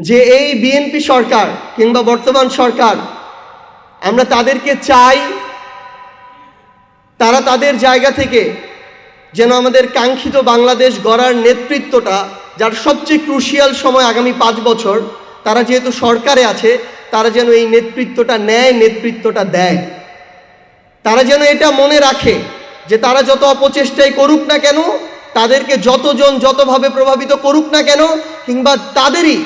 যে এই বিএনপি সরকার কিংবা বর্তমান সরকার, আমরা তাদেরকে চাই তারা তাদের জায়গা থেকে যেন আমাদের কাঙ্ক্ষিত বাংলাদেশ গড়ার নেতৃত্বটা, যার সবচেয়ে ক্রুশিয়াল সময় আগামী 5 বছর, তারা যেহেতু সরকারে আছে, তারা যেন এই নেতৃত্বটা নেয়, নেতৃত্বটা দেয়। তারা যেন এটা মনে রাখে যে তারা যত অপচেষ্টাই করুক না কেন, তাদেরকে যতজন যতভাবে প্রভাবিত করুক না কেন, কিংবা তাদেরই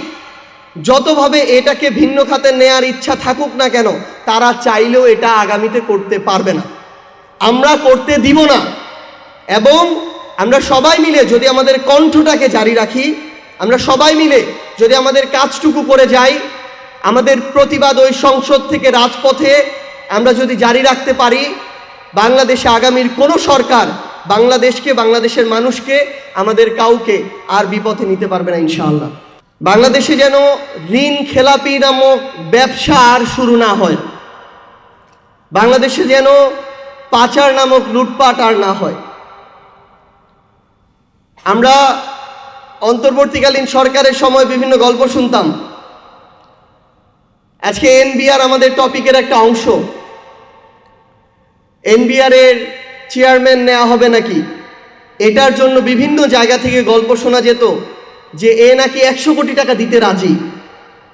যতভাবে এটাকে ভিন্ন খাতে নেয়ার ইচ্ছা থাকুক না কেন, তারা চাইলেও এটা আগামীতে করতে পারবে না, আমরা করতে দিব না। এবং আমরা সবাই মিলে যদি আমাদের কণ্ঠটাকে জারি রাখি, আমরা সবাই মিলে যদি আমাদের কাজটুকু করে যাই, আমাদের প্রতিবাদ ওই সংসদ থেকে রাজপথে আমরা যদি জারি রাখতে পারি, বাংলাদেশে আগামীর কোনো সরকার বাংলাদেশকে, বাংলাদেশের মানুষকে, আমাদের কাউকে আর বিপথে নিতে পারবে না ইনশাআল্লাহ। বাংলাদেশে যেন ঋণ খেলাপি নামক ব্যবসা আর শুরু না হয়, বাংলাদেশে যেন পাচার নামক লুটপাট আর না হয়। আমরা অন্তর্বর্তীকালীন সরকারের সময় বিভিন্ন গল্প শুনতাম। আজকে এনবিআর আমাদের টপিকের একটা অংশ। এনবিআর এর চেয়ারম্যান নেওয়া হবে নাকি, এটার জন্য বিভিন্ন জায়গা থেকে গল্প শোনা যেত যে এ নাকি 100 কোটি টাকা দিতে রাজি,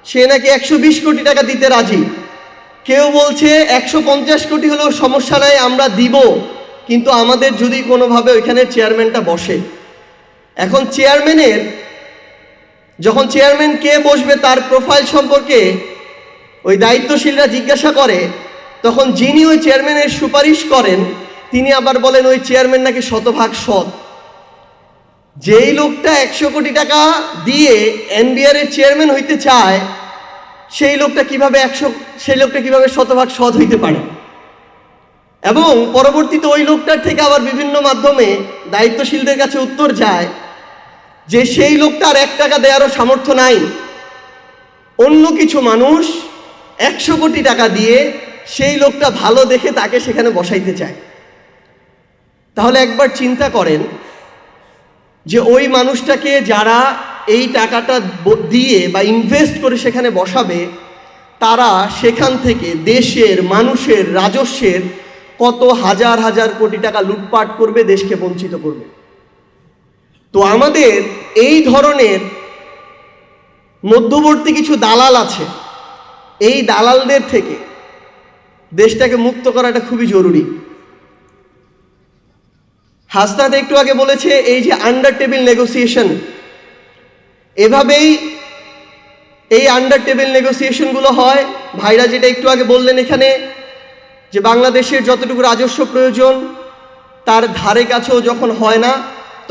সে নাকি 120 কোটি টাকা দিতে রাজি। কেউ বলছে 150 কোটি হলেও সমস্যা নাই, আমরা দিব, কিন্তু আমাদের যদি কোনোভাবে ওইখানে চেয়ারম্যানটা বসে। এখন যখন চেয়ারম্যান কে বসবে তার প্রোফাইল সম্পর্কে ওই দায়িত্বশীলরা জিজ্ঞাসা করে, তখন যিনি ওই চেয়ারম্যানের সুপারিশ করেন তিনি আবার বলেন ওই চেয়ারম্যান নাকি শতভাগ সৎ। যেই লোকটা 100 কোটি টাকা দিয়ে এনবিআর এর চেয়ারম্যান হইতে চায়, সেই লোকটা কিভাবে শতভাগ সৎ হইতে পারে? এবং পরবর্তীতে ওই লোকটার থেকে আবার বিভিন্ন মাধ্যমে দায়িত্বশীলদের কাছে উত্তর যায় যে সেই লোকটার 1 টাকা দেওয়ারও সামর্থ্য নাই। অন্য কিছু মানুষ 100 কোটি টাকা দিয়ে সেই লোকটা ভালো দেখে তাকে সেখানে বসাইতে চায়। তাহলে একবার চিন্তা করেন যে ওই মানুষটাকে যারা এই টাকাটা দিয়ে বা ইনভেস্ট করে সেখানে বসাবে, তারা সেখান থেকে দেশের মানুষের রাজস্বের কত হাজার হাজার কোটি টাকা লুটপাট করবে, দেশকে বঞ্চিত করবে। তো আমাদের এই ধরনের মধ্যবর্তী কিছু দালাল আছে, এই দালালদের থেকে দেশটাকে মুক্ত করাটা খুবই জরুরি। হাসনাত একটু আগে বলেছে এই যে আন্ডার টেবিল নেগোসিয়েশন, এভাবেই এই আন্ডার টেবিল নেগোসিয়েশনগুলো হয়। ভাইরা যেটা একটু আগে বললেন এখানে, যে বাংলাদেশের যতটুকু রাজস্ব প্রয়োজন তার ধারে কাছেও যখন হয় না,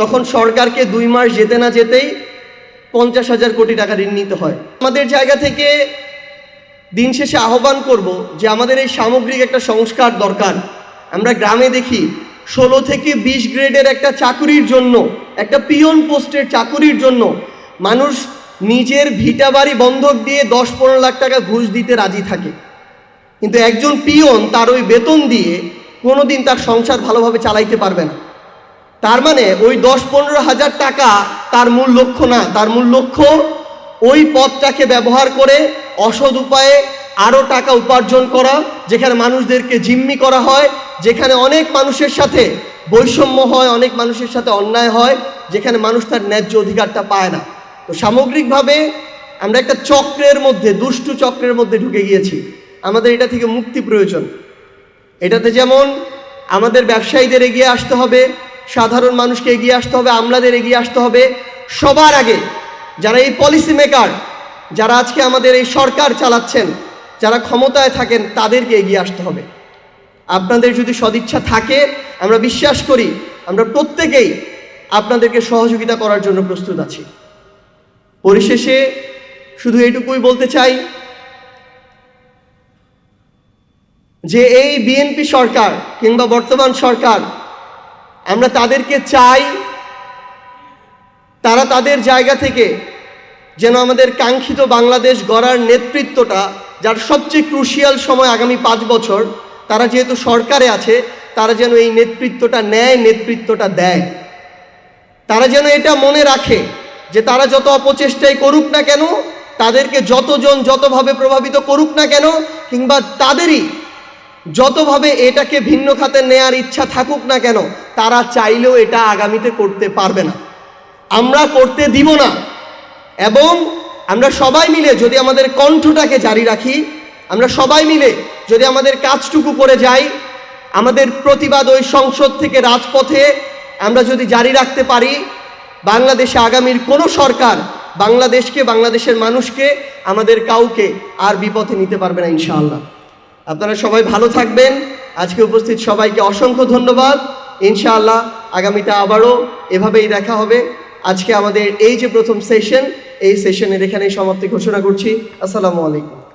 তখন সরকারকে 2 মাস যেতে না যেতেই 50,000 কোটি টাকা ঋণ নিতে হয়। আমাদের জায়গা থেকে দিন শেষে আহ্বান করব যে আমাদের এই সামগ্রিক একটা সংস্কার দরকার। আমরা গ্রামে দেখি 16 থেকে 20 গ্রেডের একটা চাকুরির জন্য, একটা পিয়ন পোস্টের চাকুরির জন্য মানুষ নিজের ভিটা বাড়ি বন্ধক দিয়ে 10-15 লাখ টাকা ঘুষ দিতে রাজি থাকে, কিন্তু একজন পিয়ন তার ওই বেতন দিয়ে কোনোদিন তার সংসার ভালোভাবে চালাইতে পারবে না। তার মানে ওই 10-15 হাজার টাকা তার মূল লক্ষ্য না, তার মূল লক্ষ্য ওই পথটাকে ব্যবহার করে অসৎ উপায়ে আরও টাকা উপার্জন করা, যেখানে মানুষদেরকে জিম্মি করা হয়, যেখানে অনেক মানুষের সাথে বৈষম্য হয়, অনেক মানুষের সাথে অন্যায় হয়, যেখানে মানুষ তার ন্যায্য অধিকারটা পায় না। তো সামগ্রিকভাবে আমরা একটা চক্রের মধ্যে, দুষ্টু চক্রের মধ্যে ঢুকে গিয়েছি। আমাদের এটা থেকে মুক্তি প্রয়োজন। এটাতে যেমন আমাদের ব্যবসায়ীদের এগিয়ে আসতে হবে, সাধারণ মানুষকে এগিয়ে আসতে হবে, আমলাদের এগিয়ে আসতে হবে। সবার আগে যারা এই পলিসি মেকার, যারা আজকে আমাদের এই সরকার চালাচ্ছেন, যারা ক্ষমতায় থাকেন, তাদেরকে এগিয়ে আসতে হবে। আপনাদের যদি সদিচ্ছা থাকে, আমরা বিশ্বাস করি আমরা প্রত্যেকেই আপনাদেরকে সহযোগিতা করার জন্য প্রস্তুত আছি। পরিশেষে শুধু এটুকুই বলতে চাই যে এই বিএনপি সরকার কিংবা বর্তমান সরকার, আমরা তাদেরকে চাই তারা তাদের জায়গা থেকে যেন আমাদের কাঙ্ক্ষিত বাংলাদেশ গড়ার নেতৃত্বটা, যার সবচেয়ে ক্রুশিয়াল সময় আগামী 5 বছর, তারা যেহেতু সরকারে আছে, তারা যেন এই নেতৃত্বটা নেয়, নেতৃত্বটা দেয়। তারা যেন এটা মনে রাখে যে তারা যত অপচেষ্টাই করুক না কেন, তাদেরকে যতজন যতভাবে প্রভাবিত করুক না কেন, কিংবা তাদেরই যতভাবে এটাকে ভিন্ন খাতে নেয়ার ইচ্ছা থাকুক না কেন, তারা চাইলেও এটা আগামীতে করতে পারবে না, আমরা করতে দিব না। এবং আমরা সবাই মিলে যদি আমাদের কণ্ঠটাকে জারি রাখি, আমরা সবাই মিলে যদি আমাদের কাজটুকু করে যাই, আমাদের প্রতিবাদ ওই সংসদ থেকে রাজপথে আমরা যদি জারি রাখতে পারি, বাংলাদেশে আগামীর কোনো সরকার বাংলাদেশকে, বাংলাদেশের মানুষকে, আমাদের কাউকে আর বিপথে নিতে পারবে না ইনশাআল্লাহ। আপনারা সবাই ভালো থাকবেন। আজকে উপস্থিত সবাইকে অসংখ্য ধন্যবাদ। ইনশাআল্লাহ আগামীতে আবারও এভাবেই দেখা হবে। আজকে আমাদের এই যে প্রথম সেশন, এই সেশনের এখানেই সমাপ্তি ঘোষণা করছি। আসসালামু আলাইকুম।